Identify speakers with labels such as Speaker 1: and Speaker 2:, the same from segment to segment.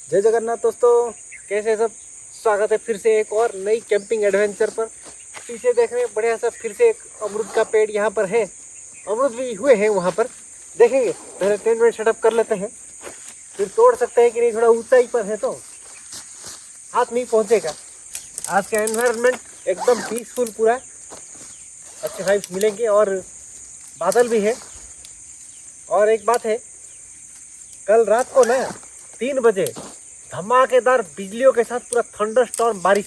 Speaker 1: जय जगन्नाथ दोस्तों, कैसे सब। स्वागत है फिर से एक और नई कैंपिंग एडवेंचर पर। पीछे देख रहे हैं बढ़िया सा फिर से एक अमरूद का पेड़ यहाँ पर है। अमरूद भी हुए हैं वहाँ पर, देखेंगे। पहले टेंट में सेटअप कर लेते हैं, फिर तोड़ सकते हैं कि नहीं। थोड़ा ऊंचाई पर है तो हाथ नहीं पहुँचेगा। आज का एनवायरनमेंट एकदम पीसफुल, पूरा अच्छे वाइब्स मिलेंगे और बादल भी है। और एक बात है, कल रात को ना 3 बजे धमाकेदार बिजलियों के साथ पूरा थंडर स्टॉर्म बारिश।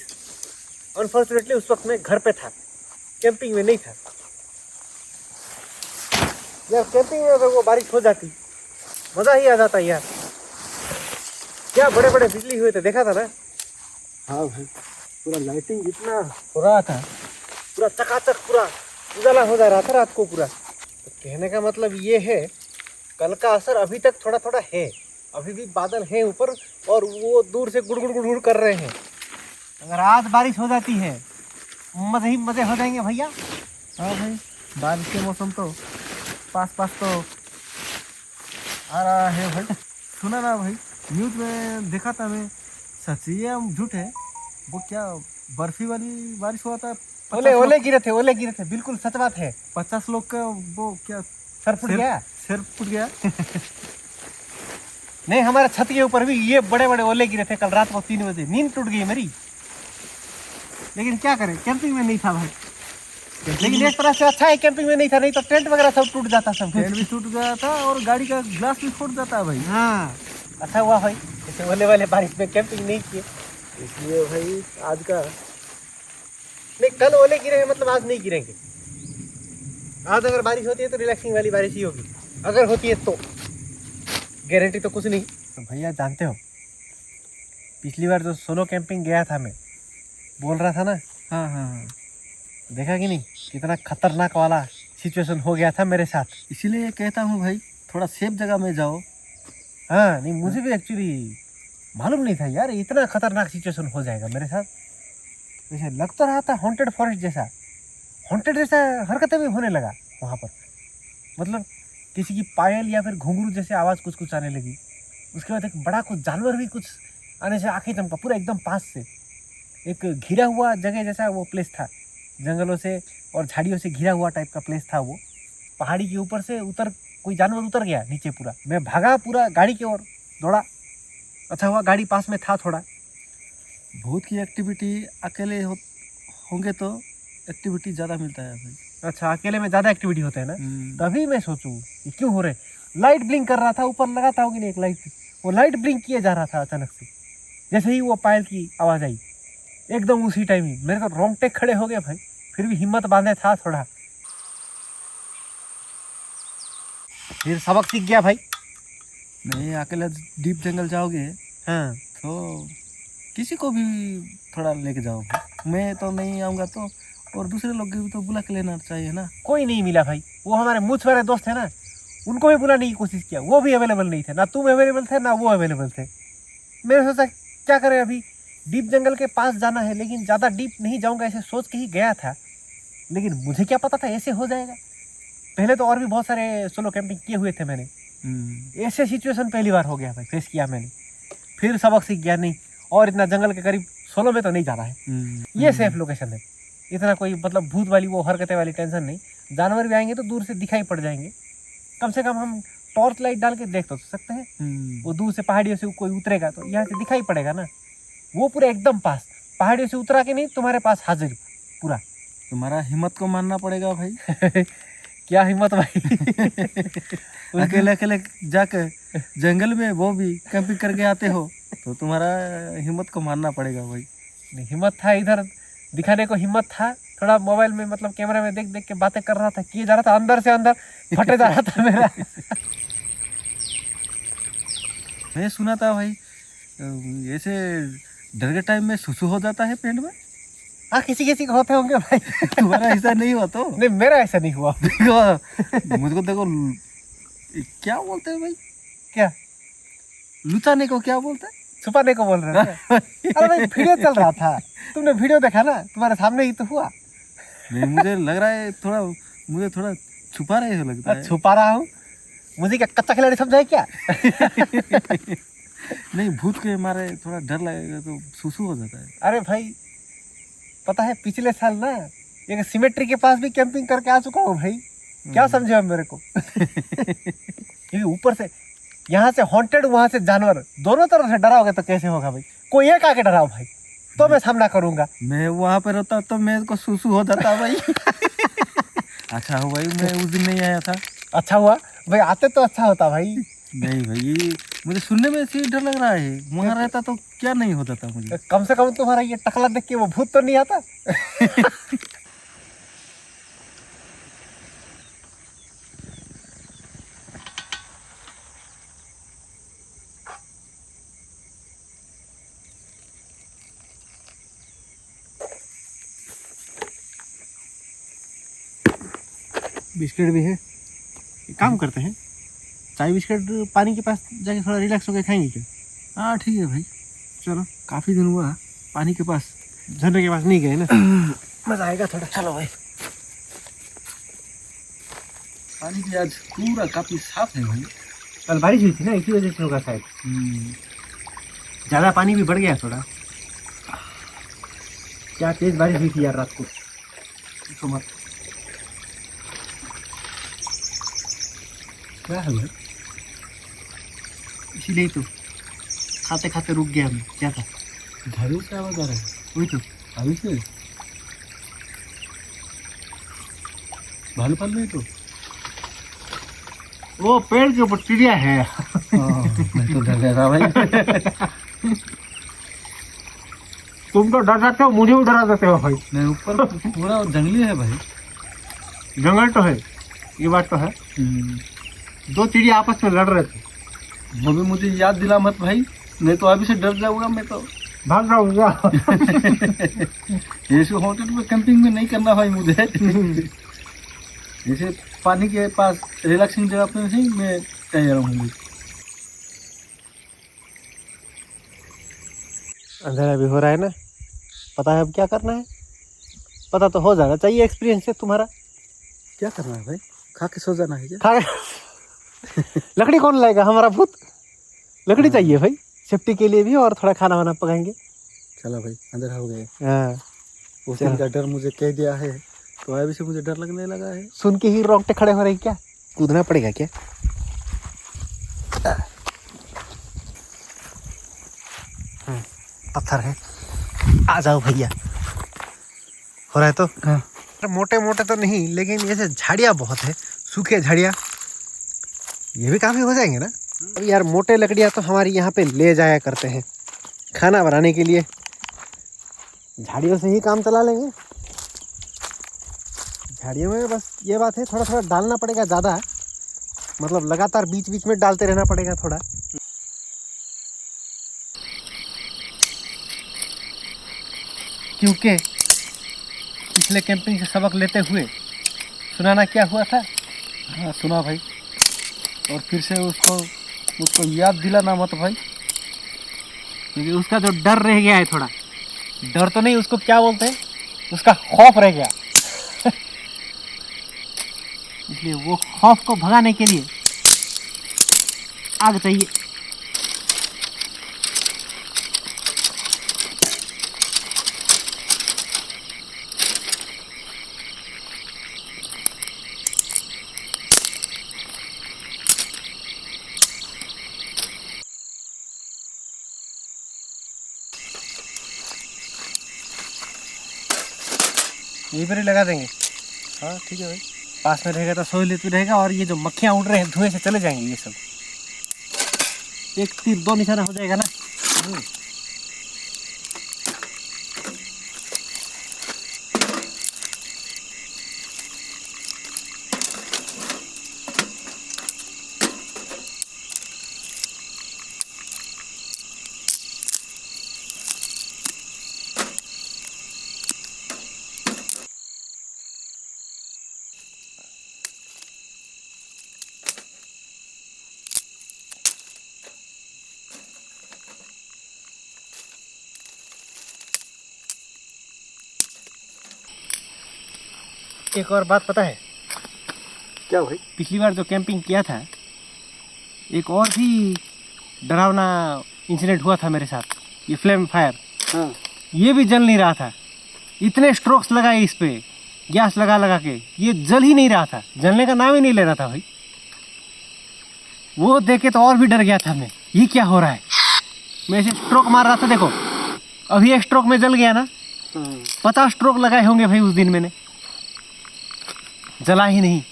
Speaker 1: अनफॉर्चुनेटली उस वक्त मैं घर पे था, कैंपिंग में नहीं था। यार कैंपिंग में अगर वो बारिश हो जाती, मजा ही आ जाता यार। क्या बड़े बड़े बिजली हुए थे, देखा था ना। हाँ भाई, पूरा लाइटिंग इतना हो रहा था, पूरा चकाचक, पूरा उजाला हो जा रहा था रात को पूरा। तो कहने का मतलब ये है, कल का असर अभी तक थोड़ा थोड़ा है। अभी भी बादल है ऊपर और वो दूर से गुड़ गुड़ गुड़ गुड़ कर रहे हैं। अगर आज बारिश हो जाती है, मजे ही मजे हो जाएंगे भैया। हाँ भाई, बारिश के मौसम तो पास पास तो आ रहा है भाई। सुना ना भाई, न्यूज में देखा था मैं, सच है या झूठ है, वो क्या बर्फी वाली बारिश हुआ था। ओले ओले गिरे थे, ओले गिरे थे, बिल्कुल सच बात है। 50 लोग का वो क्या सर फुट गया, सिर फुट गया। नहीं, हमारे छत के ऊपर भी ये बड़े बड़े ओले गिरे थे कल रात को 3 बजे। नींद टूट गई मेरी, लेकिन क्या करें, कैंपिंग में नहीं था भाई। लेकिन एक तरह से अच्छा है कैंपिंग में नहीं था, नहीं तो टेंट वगैरह सब टूट जाता, सब टेंट भी टूट गया था और गाड़ी का ग्लास भी फूट जाता है भाई। हाँ, अच्छा हुआ भाई ऐसे ओले वाले बारिश में कैंपिंग नहीं किए, इसलिए भाई आज का नहीं। कल ओले गिरे हैं मतलब आज नहीं गिरेंगे। आज अगर बारिश होती है तो रिलैक्सिंग वाली बारिश ही होगी, अगर होती है तो। गारंटी तो कुछ नहीं। तो भैया जानते हो, पिछली बार जो सोलो कैंपिंग गया था मैं, बोल रहा था ना। हाँ हाँ हाँ, देखा कि नहीं, कितना खतरनाक वाला सिचुएशन हो गया था मेरे साथ। इसीलिए कहता हूँ भाई, थोड़ा सेफ जगह में जाओ। हाँ नहीं, मुझे भी एक्चुअली मालूम नहीं था यार इतना खतरनाक सिचुएशन हो जाएगा मेरे साथ। वैसे लग तो रहा था हॉन्टेड फॉरेस्ट जैसा, हॉन्टेड जैसा हरकतें भी होने लगा वहाँ पर। मतलब किसी की पायल या फिर घुंघरू जैसे आवाज़ कुछ कुछ आने लगी। उसके बाद एक बड़ा कुछ जानवर भी कुछ आने से आंखें चमका, पूरा एकदम पास से। एक घिरा हुआ जगह जैसा वो प्लेस था, जंगलों से और झाड़ियों से घिरा हुआ टाइप का प्लेस था वो। पहाड़ी के ऊपर से कोई जानवर उतर गया नीचे पूरा। मैं भागा पूरा गाड़ी की ओर दौड़ा। अच्छा हुआ गाड़ी पास में था थोड़ा। भूत की एक्टिविटी अकेले होंगे तो एक्टिविटी ज़्यादा मिलता है भाई। अच्छा, अकेले में ज़्यादा एक्टिविटी होता है ना। तभी मैं सोचूं ये क्यों हो रहे। लाइट ब्लिंक कर रहा था, ऊपर लगाता होगी नहीं एक लाइट, वो लाइट ब्लिंक किए जा रहा था अचानक से। जैसे ही वो पायल की आवाज़ आई, एकदम उसी टाइम ही मेरे तो रोंगटे खड़े हो गए भाई। फिर भी हिम्मत बांधे था थोड़ा, फिर सबक सीख गया भाई। नहीं, अकेले डीप जंगल जाओगे हाँ तो किसी को भी थोड़ा लेके जाओ। मैं तो नहीं आऊँगा तो और दूसरे लोग भी तो बुला के लेना चाहिए ना। कोई नहीं मिला भाई, वो हमारे मूछ वाले दोस्त है ना, उनको भी बुलाने की कोशिश किया, वो भी अवेलेबल नहीं थे। ना तुम अवेलेबल थे ना वो अवेलेबल थे। मैंने सोचा क्या करें, अभी डीप जंगल के पास जाना है, लेकिन ज़्यादा डीप नहीं जाऊँगा ऐसे सोच के ही गया था। लेकिन मुझे क्या पता था ऐसे हो जाएगा। पहले तो और भी बहुत सारे सोलो कैंपिंग किए हुए थे मैंने, ऐसे सिचुएशन पहली बार हो गया भाई, फेस किया मैंने। फिर सबक सीख गया, नहीं और इतना जंगल के करीब सोलो में तो नहीं जाना है। ये सेफ लोकेशन है, इतना कोई मतलब भूत वाली वो हरकतें वाली टेंशन नहीं। जानवर भी आएंगे तो दूर से दिखाई पड़ जाएंगे, कम से कम हम टॉर्च लाइट डाल के देख तो सकते हैं। वो दूर से पहाड़ियों से कोई उतरेगा तो यहाँ से दिखाई पड़ेगा ना। वो पूरा एकदम पास, पहाड़ियों से उतरा के नहीं, तुम्हारे पास हाजिर पूरा। तुम्हारा हिम्मत को मानना पड़ेगा भाई। क्या हिम्मत भाई। अकेले अकेले जाकर जंगल में वो भी कैंपिंग करके आते हो तो तुम्हारा हिम्मत को मानना पड़ेगा भाई। नहीं, हिम्मत था, इधर दिखाने को हिम्मत था। थोड़ा मोबाइल में मतलब कैमरे में देख देख के बातें कर रहा था, किए जा रहा था, अंदर से अंदर फटे जा रहा था मेरा। मैं सुना था भाई ऐसे डर के टाइम में सुसु हो जाता है पेट में। हाँ, किसी किसी को होते होंगे भाई। तुम्हारा ऐसा नहीं हुआ तो? नहीं, मेरा ऐसा नहीं हुआ। देखो मुझको देखो, क्या बोलते हैं भाई, क्या लुचाने को क्या बोलते हैं, छुपाने को बोल रहे हैं। अरे भाई वीडियो चल रहा था, तुमने वीडियो देखा ना, तुम्हारे सामने ही तो हुआ। नहीं, मुझे लग रहा है थोड़ा, मुझे थोड़ा छुपा रहे हो लगता है। छुपा रहा हूँ? मुझे क्या कच्चा खिलाड़ी समझा है क्या?
Speaker 2: नहीं, भूत के मारे थोड़ा डर लगेगा तो सुसु हो जाता है।
Speaker 1: अरे भाई पता है पिछले साल ना एक सिमेट्री के पास भी कैंपिंग करके आ चुका हूँ भाई। क्या समझे अब मेरे को? क्योंकि ऊपर से यहाँ से हॉन्टेड, वहां से जानवर, दोनों तरफ से डराओगे तो कैसे होगा भाई? कोई एक आके डराओ भाई तो मैं सामना करूंगा।
Speaker 2: मैं वहाँ पे रहता तो मेरे को सुसु हो जाता भाई। अच्छा हो भाई, मैं उस दिन नहीं आया था।
Speaker 1: अच्छा हुआ भाई, आते तो अच्छा होता भाई।
Speaker 2: नहीं भाई, ये मुझे सुनने में से डर लग रहा है। वहाँ रहता तो क्या नहीं होता था मुझे।
Speaker 1: कम से कम तुम्हारा ये टकला देख के वो भूत तो नहीं आता। बिस्किट भी है। एक काम करते हैं, चाय बिस्किट पानी के पास जाके थोड़ा रिलैक्स होकर खाएंगे क्या?
Speaker 2: हाँ ठीक है भाई,
Speaker 1: चलो।
Speaker 2: काफ़ी दिन हुआ पानी के पास,
Speaker 1: झरने के पास नहीं गए ना। मजा आएगा थोड़ा। चलो भाई।
Speaker 2: पानी भी आज पूरा काफ़ी साफ है भाई।
Speaker 1: कल बारिश हुई थी ना, इसी वजह से होगा शायद। ज़्यादा पानी भी बढ़ गया थोड़ा। क्या तेज बारिश हुई थी यार रात को, तो मत। क्या है भाई? इसीलिए तो खाते खाते रुक गया मैं। क्या था?
Speaker 2: घरों से आवाज आ रहा है।
Speaker 1: वही तो।
Speaker 2: अभी से भालू पाल नहीं तो
Speaker 1: वो पेड़ के ऊपर चिड़िया है।
Speaker 2: मैं तो डर गया था भाई।
Speaker 1: तुम तो डर जाते हो, मुझे भी डरा देते हो भाई।
Speaker 2: नहीं, ऊपर पूरा जंगली है भाई।
Speaker 1: जंगल तो है, ये बात तो है। दो चिड़िया आपस में लड़ रहे थे।
Speaker 2: वो भी मुझे याद दिला मत भाई, नहीं तो अभी से डर जाऊंगा मैं तो।
Speaker 1: भाग रहा हूँ क्या?
Speaker 2: ऐसे होटल में कैंपिंग में नहीं करना भाई मुझे। जैसे पानी के पास रिलैक्सिंग जगह पे ही मैं तैयार रहूँगी।
Speaker 1: अंधेरा भी हो रहा है ना, पता है अब क्या करना है? पता तो हो जाना चाहिए, एक्सपीरियंस है तुम्हारा।
Speaker 2: क्या करना है भाई? खा के सो जाना है क्या?
Speaker 1: खा लकड़ी कौन लाएगा? हमारा भूत। लकड़ी चाहिए भाई, सेफ्टी के लिए भी, और थोड़ा खाना वाना पकाएंगे।
Speaker 2: चलो भाई, अंधेरा हो गया।
Speaker 1: हाँ,
Speaker 2: उस दिन का डर मुझे कह दिया है तो अभी से मुझे डर लगने लगा है।
Speaker 1: सुन के ही रोंगटे खड़े हो रहे हैं क्या? कूदना पड़ेगा क्या? पत्थर है, आ जाओ भैया। हो रहा है तो?
Speaker 2: हाँ।
Speaker 1: मोटे मोटे तो नहीं, लेकिन ये से झाड़ियाँ बहुत है, सूखे झाड़ियाँ, ये भी काफ़ी हो जाएंगे ना। अब यार मोटे लकड़ियाँ तो हमारी यहाँ पे ले जाया करते हैं खाना बनाने के लिए, झाड़ियों से ही काम चला लेंगे। झाड़ियों में बस ये बात है, थोड़ा थोड़ा डालना पड़ेगा ज़्यादा, मतलब लगातार बीच बीच में डालते रहना पड़ेगा थोड़ा। क्योंकि पिछले कैंपिंग से सबक लेते हुए सुनाना क्या हुआ था।
Speaker 2: हाँ सुना भाई, और फिर से उसको याद दिलाना मत भाई,
Speaker 1: क्योंकि उसका जो डर रह गया है, थोड़ा डर तो नहीं, उसको क्या बोलते हैं, उसका खौफ रह गया। इसलिए वो खौफ को भगाने के लिए आग चाहिए। यहीं पर ही लगा देंगे। हाँ ठीक है भाई, पास में रहेगा तो सहूलियत भी रहेगा, और ये जो मक्खियाँ उड़ रहे हैं धुएं से चले जाएंगे ये सब। एक तीर दो निशाना हो जाएगा ना। एक और बात पता है
Speaker 2: क्या भाई?
Speaker 1: पिछली बार जो कैंपिंग किया था, एक और भी डरावना इंसिडेंट हुआ था मेरे साथ, ये फ्लेम फायर,
Speaker 2: हाँ
Speaker 1: ये भी जल नहीं रहा था। इतने स्ट्रोक्स लगाए इस पे गैस लगा लगा के, ये जल ही नहीं रहा था, जलने का नाम ही नहीं ले रहा था भाई। वो देखे तो और भी डर गया था मैं, ये क्या हो रहा है। मैं ऐसे स्ट्रोक मार रहा था, देखो अभी एक स्ट्रोक में जल गया ना, 50 स्ट्रोक लगाए होंगे भाई उस दिन मैंने, जला ही नहीं।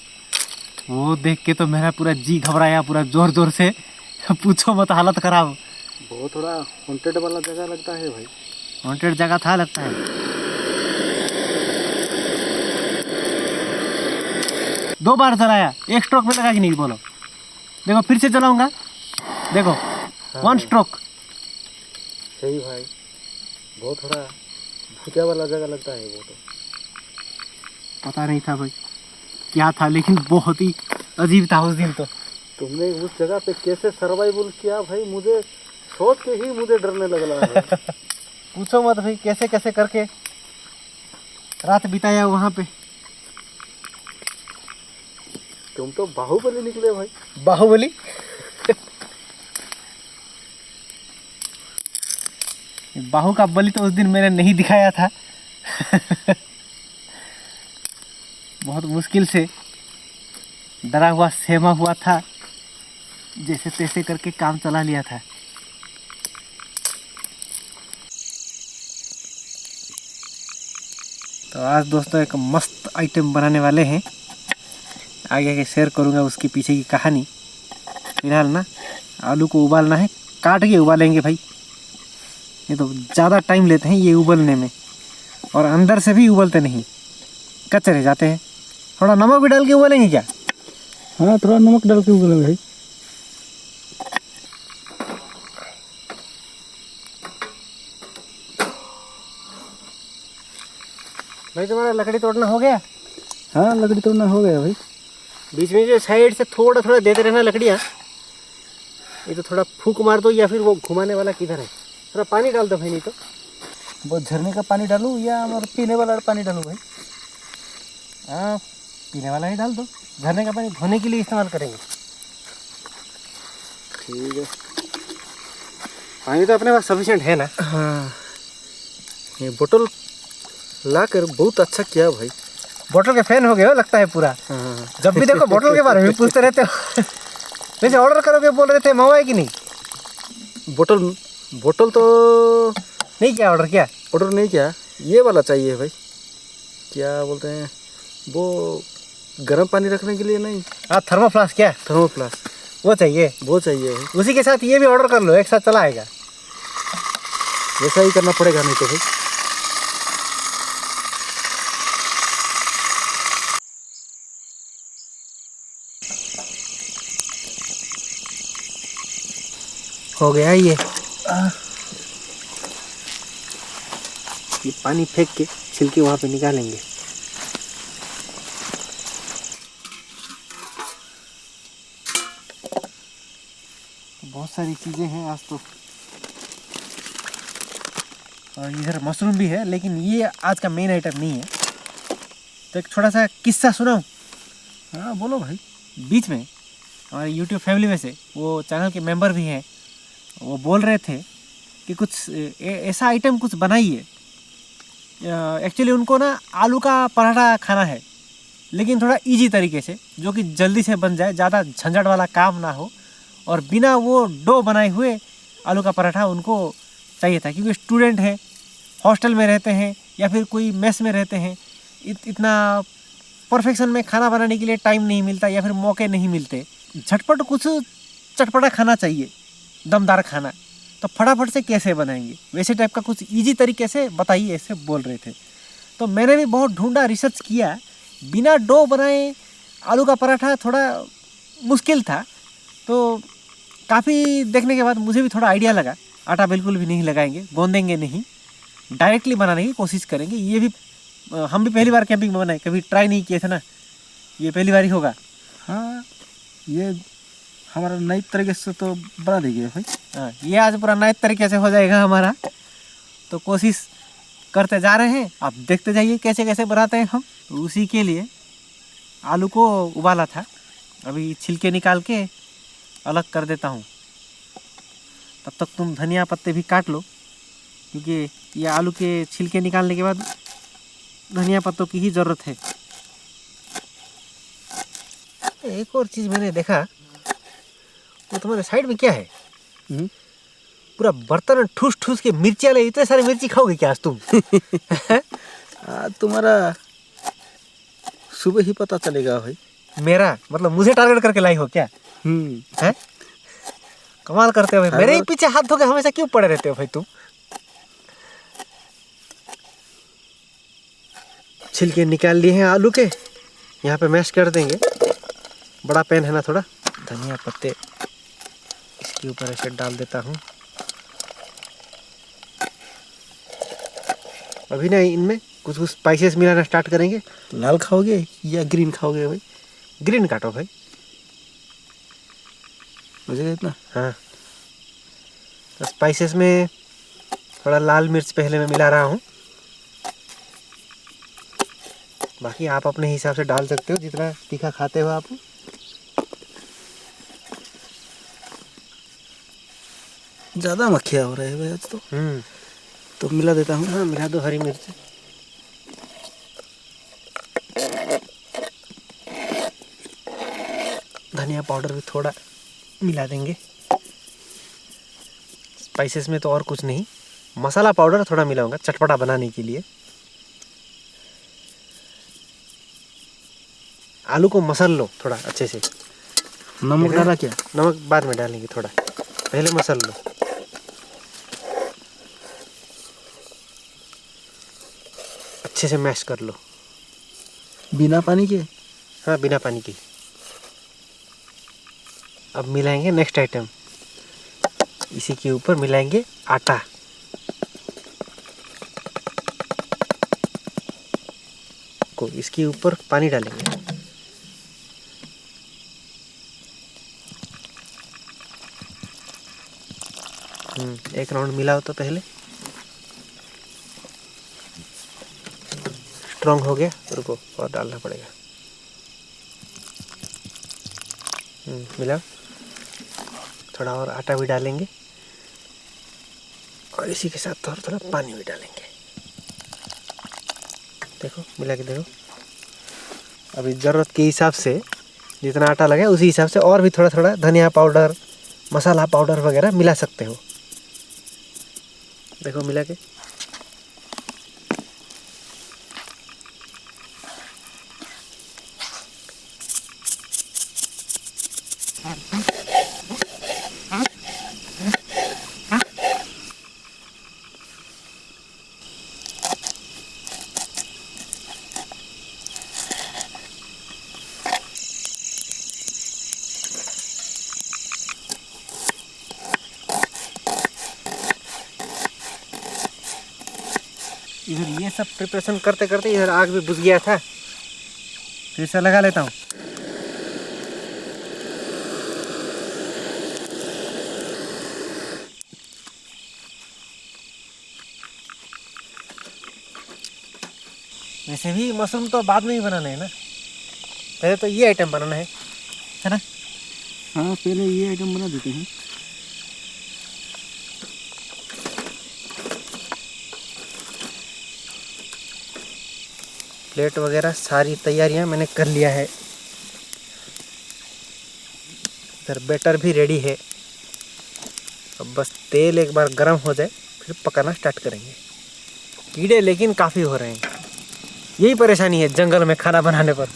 Speaker 1: वो देख के तो मेरा पूरा जी घबराया, पूरा जोर जोर से, पूछो मत, हालत खराब।
Speaker 2: बहुत थोड़ा हॉन्टेड वाला जगह लगता है भाई।
Speaker 1: हॉन्टेड जगह था लगता है। 2 बार जलाया, एक स्ट्रोक में लगा कि नहीं बोलो। देखो फिर से जलाऊंगा, देखो 1 स्ट्रोक।
Speaker 2: सही भाई, बहुत थोड़ा भूतिया वाला जगह लगता है वो तो।
Speaker 1: पता नहीं था भाई क्या था, लेकिन बहुत ही अजीब था उस दिन तो।
Speaker 2: तुमने उस जगह पे कैसे सर्वाइवल किया भाई, मुझे सोच के ही मुझे डरने लग रहा है।
Speaker 1: पूछो मत भाई, कैसे कैसे करके रात बिताया वहाँ पे।
Speaker 2: तुम तो बाहुबली निकले भाई।
Speaker 1: बाहुबली। बाहु का बलि तो उस दिन मैंने नहीं दिखाया था। बहुत मुश्किल से डरा हुआ सहमा हुआ था, जैसे तैसे करके काम चला लिया था। तो आज दोस्तों एक मस्त आइटम बनाने वाले हैं, आगे आगे शेयर करूंगा उसके पीछे की कहानी। फिलहाल ना आलू को उबालना है, काट के उबालेंगे भाई, ये तो ज़्यादा टाइम लेते हैं ये उबलने में, और अंदर से भी उबलते नहीं, कच्चे रह जाते हैं। थोड़ा नमक भी डाल के उबालेंगे क्या?
Speaker 2: हाँ थोड़ा नमक डाल के उबालेंगे भाई।
Speaker 1: भाई तुम्हारा लकड़ी तोड़ना हो गया?
Speaker 2: हाँ लकड़ी तोड़ना हो गया भाई।
Speaker 1: बीच में जो साइड से थोड़ा थोड़ा देते रहना लकड़ियाँ, ये तो थोड़ा फूक मार दो, या फिर वो घुमाने वाला किधर है, थोड़ा पानी डाल दो भाई, नहीं तो।
Speaker 2: वो झरने का पानी डालूँ या और पीने वाला पानी डालूँ भाई?
Speaker 1: हाँ पीने वाला ही डाल दो, झरने का पानी धोने के लिए इस्तेमाल करेंगे।
Speaker 2: ठीक है,
Speaker 1: पानी तो अपने पास सफिशिएंट है ना।
Speaker 2: हाँ ये बोतल ला कर बहुत अच्छा किया भाई।
Speaker 1: बोतल के फैन हो गए हो लगता है पूरा।
Speaker 2: हाँ
Speaker 1: जब भी देखो बोतल के बारे में पूछते रहते हो। वैसे ऑर्डर करोगे बोल रहे थे, मंगवाए कि नहीं?
Speaker 2: बोतल तो
Speaker 1: नहीं किया ऑर्डर, क्या
Speaker 2: ऑर्डर नहीं किया, ये वाला चाहिए भाई। क्या बोलते हैं वो, गर्म पानी रखने के लिए नहीं।
Speaker 1: हाँ थर्मोफ्लास्क, क्या
Speaker 2: थर्मोप्लास
Speaker 1: वो चाहिए?
Speaker 2: वो चाहिए भाई।
Speaker 1: उसी के साथ ये भी ऑर्डर कर लो, एक साथ चला आएगा।
Speaker 2: वैसा ही करना पड़ेगा नहीं तो भाई।
Speaker 1: हो गया ये पानी फेंक के छिलके वहाँ पे निकालेंगे। बहुत सारी चीज़ें हैं आज तो, और इधर मशरूम भी है, लेकिन ये आज का मेन आइटम नहीं है। तो एक छोटा सा किस्सा सुनाऊं?
Speaker 2: हाँ बोलो भाई।
Speaker 1: बीच में हमारे YouTube फैमिली में से वो चैनल के मेंबर भी हैं, वो बोल रहे थे कि कुछ ऐसा आइटम कुछ बनाइए। एक्चुअली उनको ना आलू का पराठा खाना है, लेकिन थोड़ा इजी तरीके से, जो कि जल्दी से बन जाए, ज़्यादा झंझट वाला काम ना हो, और बिना वो डो बनाए हुए आलू का पराठा उनको चाहिए था। क्योंकि स्टूडेंट हैं, हॉस्टल में रहते हैं या फिर कोई मेस में रहते हैं, इतना परफेक्शन में खाना बनाने के लिए टाइम नहीं मिलता या फिर मौके नहीं मिलते। झटपट कुछ चटपटा खाना चाहिए, दमदार खाना। तो फटाफट से कैसे बनाएंगे, वैसे टाइप का कुछ इजी तरीके से बताइए, ऐसे बोल रहे थे। तो मैंने भी बहुत ढूंढा, रिसर्च किया, बिना डो बनाए आलू का पराठा थोड़ा मुश्किल था। तो काफ़ी देखने के बाद मुझे भी थोड़ा आइडिया लगा। आटा बिल्कुल भी नहीं लगाएंगे, गोंदेंगे नहीं, डायरेक्टली बनाने की कोशिश करेंगे। ये भी हम भी पहली बार कैंपिंग में बनाए, कभी ट्राई नहीं किए थे ना, ये पहली बार ही होगा।
Speaker 2: हाँ ये हमारा नई तरीके से तो बना देंगे भाई।
Speaker 1: हाँ ये आज पूरा नए तरीके से हो जाएगा हमारा। तो कोशिश करते जा रहे हैं, आप देखते जाइए कैसे कैसे बनाते हैं हम। तो उसी के लिए आलू को उबाला था, अभी छिलके निकाल के अलग कर देता हूँ। तब तक तुम धनिया पत्ते भी काट लो, क्योंकि ये आलू के छिलके निकालने के बाद धनिया पत्तों की ही ज़रूरत है। एक और चीज़ मैंने देखा, वो तुम्हारे साइड में क्या है? पूरा बर्तन ठूस ठूस के मिर्ची वाले, इतने सारे मिर्ची खाओगे क्या आज तुम?
Speaker 2: तुम्हारा सुबह ही पता चलेगा भाई।
Speaker 1: मेरा मतलब मुझे टारगेट करके लाई हो क्या? हैं? कमाल करते हो भाई, मेरे ही पीछे हाथ धो के हमेशा क्यों पड़े रहते हो भाई तुम? छिलके निकाल लिए हैं आलू के, यहाँ पे मैश कर देंगे। बड़ा पैन है ना थोड़ा, धनिया पत्ते इसके ऊपर ऐसे डाल देता हूँ। अभी ना इनमें कुछ कुछ स्पाइसेस मिलाना स्टार्ट करेंगे।
Speaker 2: लाल खाओगे या ग्रीन खाओगे भाई?
Speaker 1: ग्रीन काटो भाई।
Speaker 2: मुझे इतना।
Speaker 1: हाँ, तो स्पाइसेस में थोड़ा लाल मिर्च पहले मैं मिला रहा हूँ, बाकी आप अपने हिसाब से डाल सकते हो जितना तीखा खाते हो आप।
Speaker 2: ज़्यादा मक्खिया हो रहा है भाई आज तो मिला देता हूँ।
Speaker 1: हाँ, मिला दो हरी मिर्च। धनिया पाउडर भी थोड़ा मिला देंगे। स्पाइसेस में तो और कुछ नहीं, मसाला पाउडर थोड़ा मिलाऊंगा चटपटा बनाने के लिए। आलू को मसल लो थोड़ा अच्छे से।
Speaker 2: नमक डाला क्या?
Speaker 1: नमक बाद में डालेंगे, थोड़ा पहले मसल लो। अच्छे से मैश कर लो।
Speaker 2: बिना पानी के?
Speaker 1: हाँ, बिना पानी के। अब मिलाएंगे नेक्स्ट आइटम, इसी के ऊपर मिलाएंगे आटा। को इसके ऊपर पानी डालेंगे। एक राउंड मिलाओ तो पहले। स्ट्रॉन्ग हो गया, रुको और डालना पड़ेगा। मिलाओ, थोड़ा और आटा भी डालेंगे और इसी के साथ थोड़ा थोड़ा पानी भी डालेंगे। देखो मिला के देखो। अभी ज़रूरत के हिसाब से जितना आटा लगे उसी हिसाब से और भी थोड़ा थोड़ा धनिया पाउडर, मसाला पाउडर वगैरह मिला सकते हो। देखो मिला के। इधर ये सब प्रिपरेशन करते करते इधर आग भी बुझ गया था, फिर से लगा लेता हूँ। वैसे भी मशरूम तो बाद में ही बनाना है ना, पहले तो ये आइटम बनाना है ना?
Speaker 2: हाँ, पहले ये आइटम बना देते हैं।
Speaker 1: प्लेट वगैरह सारी तैयारियां मैंने कर लिया है। इधर बैटर भी रेडी है। अब बस तेल एक बार गर्म हो जाए फिर पकाना स्टार्ट करेंगे। कीड़े लेकिन काफ़ी हो रहे हैं, यही परेशानी है जंगल में खाना बनाने पर।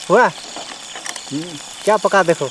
Speaker 1: हुआ क्या पका देखो।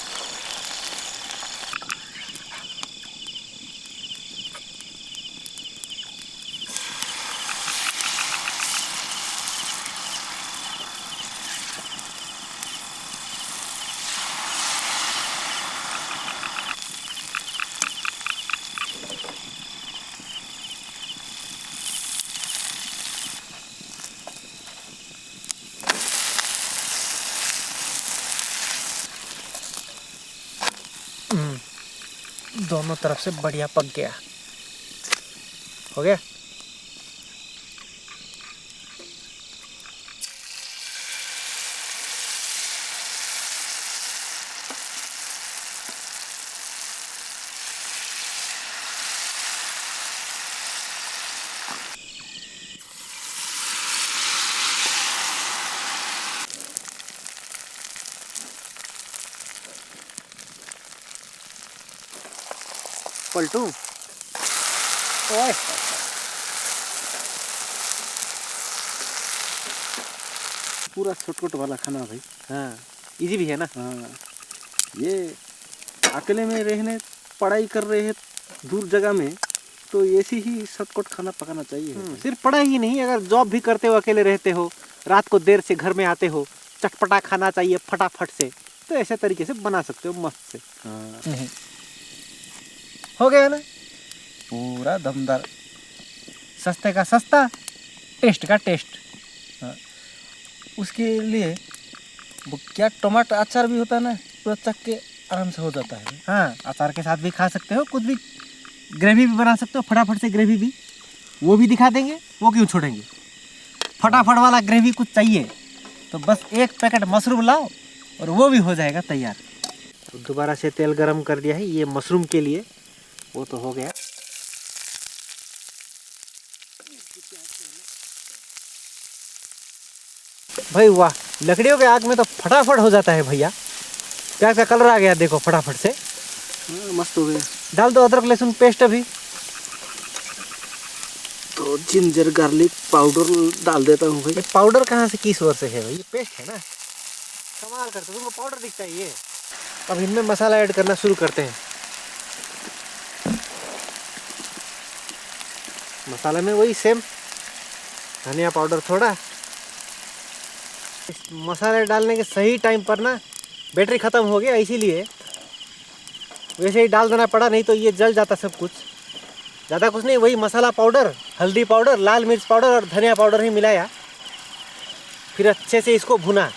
Speaker 1: दोनों तरफ से बढ़िया पक गया। हो गया। पलटू। ओए
Speaker 2: पूरा छोट वाला खाना भाई।
Speaker 1: हाँ, इजी भी है ना।
Speaker 2: हाँ, ये अकेले में रहने पढ़ाई कर रहे हैं दूर जगह में, तो ऐसी ही शॉर्टकट खाना पकाना चाहिए।
Speaker 1: सिर्फ पढ़ाई ही नहीं, अगर जॉब भी करते हो, अकेले रहते हो, रात को देर से घर में आते हो, चटपटा खाना चाहिए फटाफट से, तो ऐसे तरीके से बना सकते हो मस्त से।
Speaker 2: हाँ,
Speaker 1: हो गया ना।
Speaker 2: पूरा दमदार।
Speaker 1: सस्ते का सस्ता, टेस्ट का टेस्ट।
Speaker 2: उसके लिए वो क्या टमाटर अचार भी होता है ना, पूरा चख के आराम से हो जाता है।
Speaker 1: हाँ, अचार के साथ भी खा सकते हो, कुछ भी ग्रेवी भी बना सकते हो फटाफट से। ग्रेवी भी वो भी दिखा देंगे, वो क्यों छोड़ेंगे। फटाफट वाला ग्रेवी कुछ चाहिए तो बस एक पैकेट मशरूम लाओ और वो भी हो जाएगा तैयार। तो दोबारा से तेल गरम कर दिया है ये मशरूम के लिए, वो तो हो गया। भाई वाह, लकड़ियों के आग में तो फटाफट हो जाता है भैया। प्याज का कलर आ गया देखो फटाफट से।
Speaker 2: मस्त हो गया।
Speaker 1: डाल दो अदरक लहसुन पेस्ट अभी।
Speaker 2: तो जिंजर गार्लिक पाउडर डाल देता हूँ भाई।
Speaker 1: ये पाउडर कहाँ से किस ओर से है भाई, ये पेस्ट है ना। कमाल करते हो, तुमको पाउडर दिखता है ये। अब इनमें मसाला ऐड करना शुरू करते हैं। मसाला में वही सेम धनिया पाउडर थोड़ा। इस मसाले डालने के सही टाइम पर ना बैटरी ख़त्म हो गया, इसीलिए वैसे ही डाल देना पड़ा, नहीं तो ये जल जाता सब कुछ। ज़्यादा कुछ नहीं, वही मसाला पाउडर, हल्दी पाउडर, लाल मिर्च पाउडर और धनिया पाउडर ही मिलाया, फिर अच्छे से इसको भुना।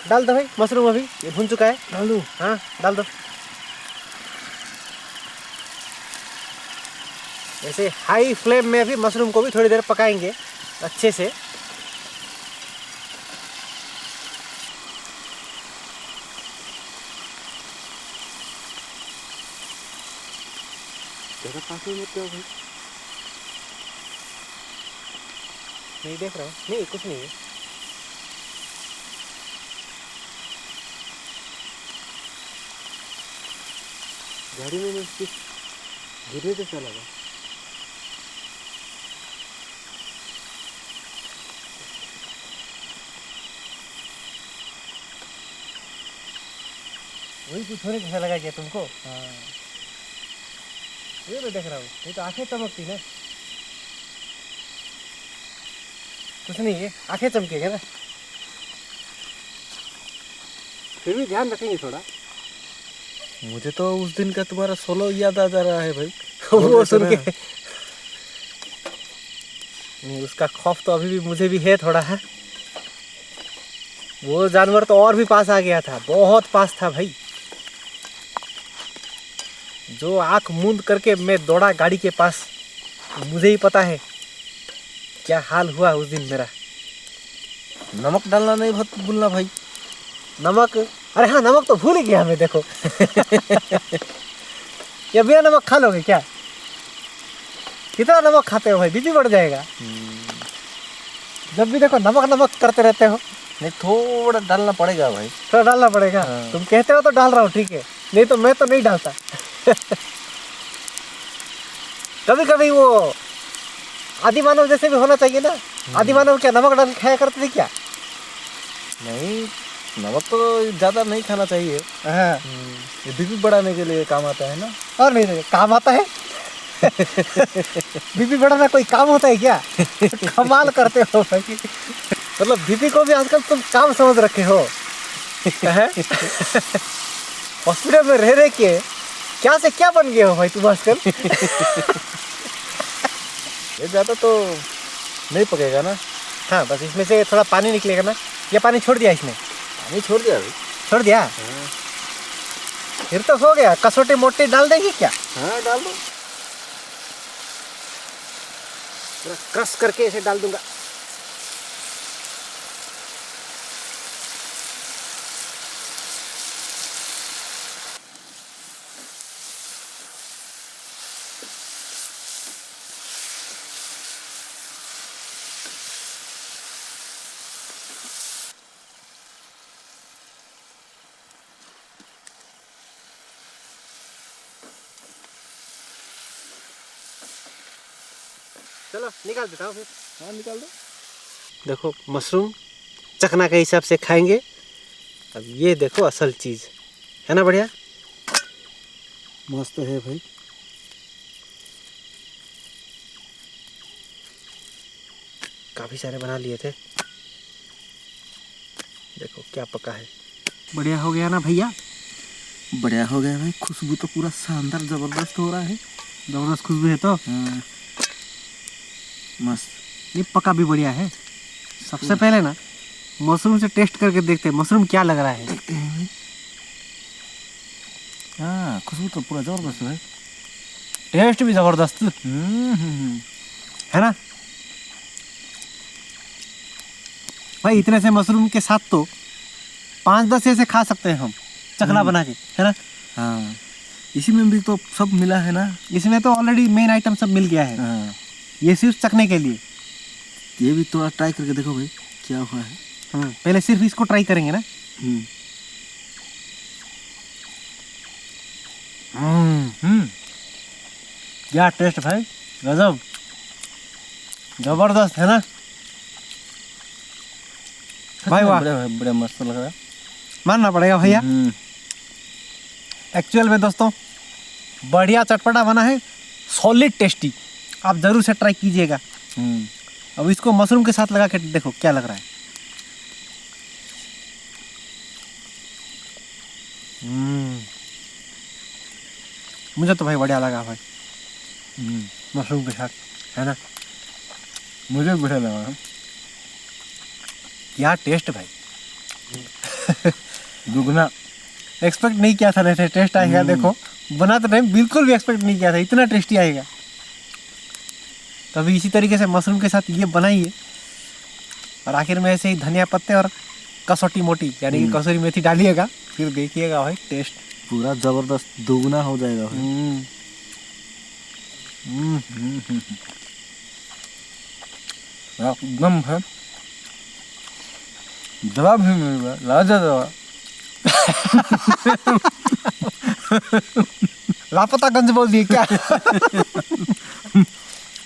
Speaker 1: डाल दो भाई मशरूम, अभी ये भुन चुका है।
Speaker 2: डाल दूँ?
Speaker 1: हाँ डाल दो। ऐसे हाई फ्लेम में अभी मशरूम को भी थोड़ी देर पकाएंगे अच्छे से।
Speaker 2: ज़्यादा पास में मत जाओ भाई।
Speaker 1: नहीं देख रहा हूँ, नहीं कुछ नहीं है।
Speaker 2: गाड़ी में मैं गिरने से चला गया।
Speaker 1: वही कुछ होने कैसा लगा क्या तुमको? हाँ, ये मैं देख रहा हूँ, ये तो आंखें चमकती ना। कुछ नहीं है, आंखें चमकेगा ना। फिर भी ध्यान रखेंगे थोड़ा।
Speaker 2: मुझे तो उस दिन का तुम्हारा सोलो याद आ जा रहा है भाई।
Speaker 1: वो सुन के नहीं, उसका खौफ तो अभी भी मुझे भी है थोड़ा है। वो जानवर तो और भी पास आ गया था, बहुत पास था भाई। जो आंख मूंद करके मैं दौड़ा गाड़ी के पास, मुझे ही पता है क्या हाल हुआ उस दिन मेरा।
Speaker 2: नमक डालना नहीं बहुत भूलना भाई।
Speaker 1: नमक, अरे हाँ नमक तो भूल ही गया मैं, देखो। या बिना नमक खा लोगे क्या? कितना नमक खाते हो भाई, बीपी बढ़ जाएगा। जब भी देखो नमक नमक करते रहते हो।
Speaker 2: नहीं, थोड़ा डालना पड़ेगा भाई।
Speaker 1: थोड़ा डालना पड़ेगा।
Speaker 2: हाँ।
Speaker 1: तुम कहते हो तो डाल रहा हूँ, ठीक है, नहीं तो मैं तो नहीं डालता। कभी कभी वो आदि मानव जैसे भी होना चाहिए ना। आदि मानव क्या नमक डाल खाया करते थे क्या?
Speaker 2: नहीं, नमक तो ज़्यादा नहीं खाना चाहिए।
Speaker 1: हाँ,
Speaker 2: ये बीपी बढ़ाने के लिए काम आता है ना।
Speaker 1: और नहीं काम आता है। बीपी बढ़ाना कोई काम होता है क्या? कमाल करते हो भाई। मतलब बीपी को भी आजकल तुम काम समझ रखे हो। हॉस्पिटल में रह के क्या से क्या बन गए हो भाई तुम आजकल।
Speaker 2: ये ज़्यादा तो नहीं पकेगा ना।
Speaker 1: हाँ, बस इसमें से थोड़ा पानी निकलेगा ना। ये पानी छोड़ दिया इसने?
Speaker 2: पानी छोड़ दिया भाई।
Speaker 1: छोड़ दिया। फिर तो हो गया। कसौटी मोटी डाल देगी क्या?
Speaker 2: हाँ डाल दो,
Speaker 1: पूरा क्रश करके इसे डाल दूंगा। चलो निकाल देता हूँ फिर।
Speaker 2: हाँ निकाल दो।
Speaker 1: देखो मशरूम चखना के हिसाब से खाएंगे। अब ये देखो असल चीज है ना, बढ़िया
Speaker 2: मस्त है भाई।
Speaker 1: काफी सारे बना लिए थे। देखो क्या पका है, बढ़िया हो गया ना भैया?
Speaker 2: बढ़िया हो गया भाई, खुशबू तो पूरा शानदार जबरदस्त हो रहा है।
Speaker 1: जबरदस्त खुशबू है तो।
Speaker 2: हाँ मस्त।
Speaker 1: ये पका भी बढ़िया है। सबसे पहले ना मशरूम से टेस्ट करके देखते हैं मशरूम क्या लग रहा है।
Speaker 2: देखते हैं भाई। हाँ खुशबू तो पूरा जबरदस्त है,
Speaker 1: टेस्ट भी जबरदस्त है ना भाई? इतने से मशरूम के साथ तो 5-10 ऐसे खा सकते हैं हम, चकला बना के, है ना?
Speaker 2: हाँ इसी में भी तो सब मिला है ना।
Speaker 1: इसमें तो ऑलरेडी मेन आइटम सब मिल गया है।
Speaker 2: हाँ
Speaker 1: ये सिर्फ चखने के लिए।
Speaker 2: ये भी थोड़ा ट्राई करके देखो भाई क्या हुआ है।
Speaker 1: पहले सिर्फ इसको ट्राई करेंगे ना। क्या टेस्ट भाई, गजब, जबरदस्त है ना भाई? वाह,
Speaker 2: बड़ा मस्त लग रहा है,
Speaker 1: मानना पड़ेगा भैया। एक्चुअल में दोस्तों बढ़िया चटपटा बना है, सॉलिड टेस्टी। आप जरूर से ट्राई कीजिएगा। अब इसको मशरूम के साथ लगा के देखो क्या लग रहा है। मुझे तो भाई बढ़िया लगा भाई, मशरूम के साथ, है ना?
Speaker 2: मुझे बढ़िया लगा।
Speaker 1: क्या टेस्ट भाई,
Speaker 2: दुगना
Speaker 1: एक्सपेक्ट नहीं किया था ऐसे टेस्ट आएगा। देखो बना तो नहीं, बिल्कुल भी एक्सपेक्ट नहीं किया था इतना टेस्टी आएगा। तभी इसी तरीके से मशरूम के साथ ये बनाइए और आखिर में ऐसे ही धनिया पत्ते और कसौटी मोटी यानी कि कसूरी मेथी डालिएगा, फिर देखिएगा भाई टेस्ट
Speaker 2: पूरा जबरदस्त दुगना हो जाएगा भाई। एकदम है, जवाब ही नहीं हुआ, लाजवाब।
Speaker 1: लापतागंज बोल दिए क्या?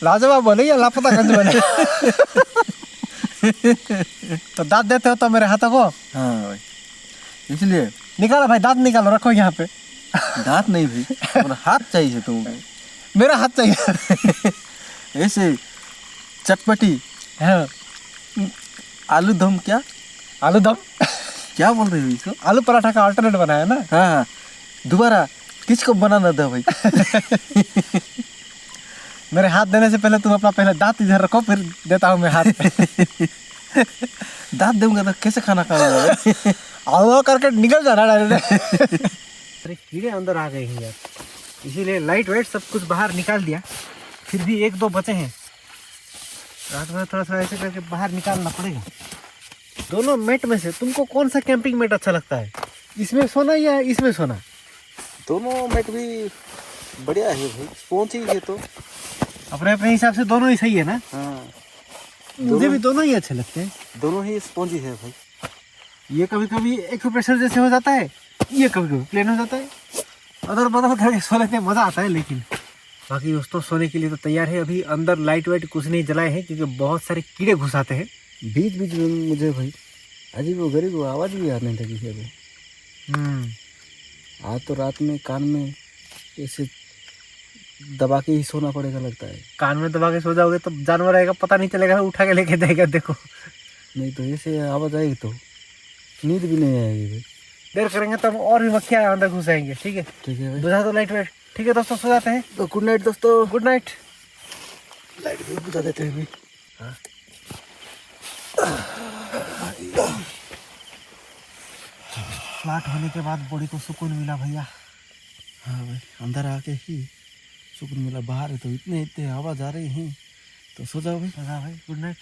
Speaker 1: लाजवाब बोले या लापतागंज बोले? तो दांत देते हो तो मेरे हाथों को।
Speaker 2: हाँ भाई इसलिए
Speaker 1: निकालो भाई, दांत निकालो, रखो यहाँ पे।
Speaker 2: दांत नहीं भाई, मेरा हाथ चाहिए तुमको।
Speaker 1: मेरा हाथ चाहिए।
Speaker 2: ऐसे चटपटी
Speaker 1: हाँ,
Speaker 2: आलू दम, क्या
Speaker 1: आलू दम
Speaker 2: क्या बोल रहे हो इसको?
Speaker 1: आलू पराठा का अल्टरनेट बनाया ना।
Speaker 2: हाँ हाँ दोबारा किसको बनाना था भाई?
Speaker 1: मेरे हाथ देने से पहले तुम अपना पहले दांत इधर रखो, फिर देता हूँ मैं हाथ।
Speaker 2: दांत दूंगा तो कैसे खाना खाऊंगा?
Speaker 1: आओ करके निकल जाना डायरेक्ट। अरे कीड़े अंदर आ गए हैं यार, इसीलिए लाइट वेट सब कुछ बाहर निकाल दिया। फिर भी 1-2 बचे हैं, रात में थोड़ा सा ऐसे करके बाहर निकालना पड़ेगा। दोनों मेट में से तुमको कौन सा कैंपिंग मेट अच्छा लगता है, इसमें सोना या इसमें सोना?
Speaker 2: दोनों मेट भी बढ़िया है भाई, स्पॉन्ज ही है तो
Speaker 1: अपने अपने हिसाब से दोनों ही सही है ना।
Speaker 2: हाँ
Speaker 1: मुझे भी दोनों ही अच्छे लगते हैं।
Speaker 2: दोनों ही स्पॉन्ज ही है भाई।
Speaker 1: ये कभी कभी एक्यूप्रेशर जैसे हो जाता है, ये कभी कभी प्लेन हो जाता है। अदर बदल करके सो लेते हैं, मज़ा आता है। लेकिन बाकी दोस्तों सोने के लिए तो तैयार है। अभी अंदर लाइट वाइट कुछ नहीं जलाए हैं क्योंकि बहुत सारे कीड़े घुस आते हैं।
Speaker 2: बीच बीच में मुझे भाई अजीब वो गरीब आवाज़ भी आने लगी है भाई। आज तो रात में कान में ऐसे दबा के ही सोना पड़ेगा लगता है।
Speaker 1: कान में दबा के सो जाओगे तो जानवर आएगा, पता नहीं चलेगा, उठा के लेके जाएगा। देखो
Speaker 2: नहीं तो ऐसे आवाज़ आएगी तो नींद भी नहीं आएगी भाई।
Speaker 1: देर करेंगे तो और भी मक्खियाँ अंदर घुस जाएंगे। ठीक है
Speaker 2: भाई,
Speaker 1: बुझा दो लाइट वाइट। ठीक है दोस्तों, सो जाते हैं।
Speaker 2: तो गुड नाइट दोस्तों।
Speaker 1: Good night.
Speaker 2: लाइट भी बुझा देते हैं भाई। हाँ
Speaker 1: फ्लैट होने के बाद बॉडी को सुकून मिला भैया।
Speaker 2: हाँ भाई, अंदर आके ही सुकून मिला। बाहर है तो इतने इतने आवाज़ आ रही हैं, तो सो जाओ भाई।
Speaker 1: भाई गुड नाइट।